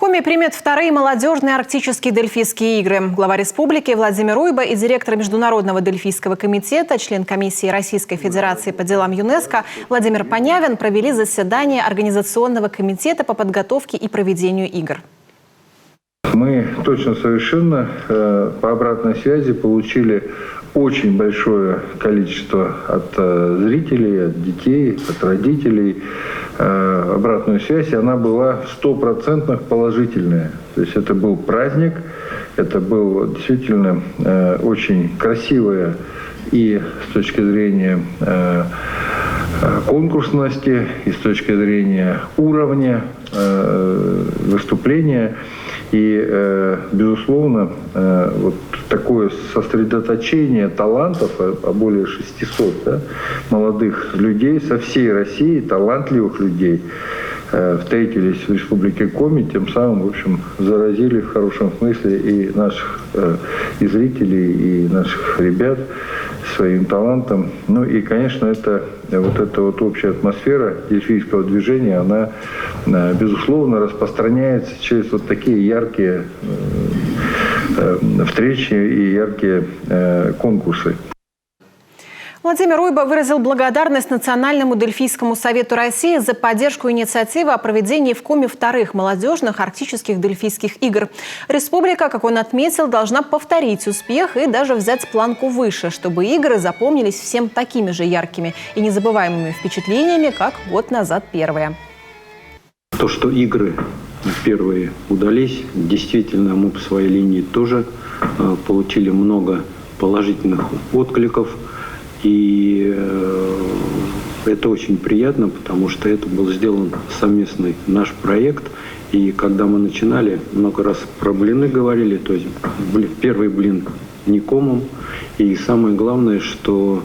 Коми примет вторые молодежные арктические дельфийские игры. Глава республики Владимир Уйба и директор Международного дельфийского комитета, член комиссии Российской Федерации по делам ЮНЕСКО Владимир Понявин провели заседание Организационного комитета по подготовке и проведению игр. Мы точно совершенно по обратной связи получили очень большое количество от зрителей, от детей, от родителей. Обратную связь, она была 100% положительная. То есть это был праздник, это было действительно очень красивое и с точки зрения конкурсности, и с точки зрения уровня выступления. И, безусловно, вот такое сосредоточение талантов, более 600 молодых людей со всей России, талантливых людей, встретились в Республике Коми, тем самым, в общем, заразили в хорошем смысле и наших и зрителей, и наших ребят своим талантом. Ну и, конечно, эта общая атмосфера дельфийского движения, она, безусловно, распространяется через вот такие яркие встречи и яркие конкурсы. Владимир Уйба выразил благодарность Национальному дельфийскому совету России за поддержку инициативы о проведении в Коми вторых молодежных арктических дельфийских игр. Республика, как он отметил, должна повторить успех и даже взять планку выше, чтобы игры запомнились всем такими же яркими и незабываемыми впечатлениями, как год назад первые. То, что игры первые удались, действительно мы по своей линии тоже получили много положительных откликов. И это очень приятно, потому что это был сделан совместный наш проект. И когда мы начинали, много раз про блины говорили, то есть первый блин не комом. И самое главное, что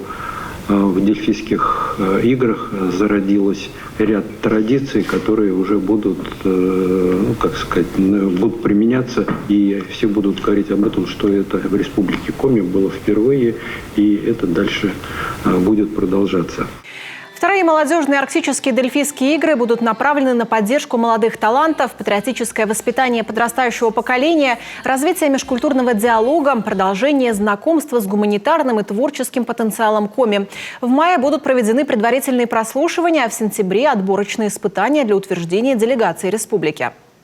в дельфийских играх зародилось ряд традиций, которые уже будут, будут применяться, и все будут говорить об этом, что это в Республике Коми было впервые, и это дальше будет продолжаться. Вторые молодежные арктические дельфийские игры будут направлены на поддержку молодых талантов, патриотическое воспитание подрастающего поколения, развитие межкультурного диалога, продолжение знакомства с гуманитарным и творческим потенциалом Коми. В мае будут проведены предварительные прослушивания, а в сентябре – отборочные испытания для утверждения делегации республики.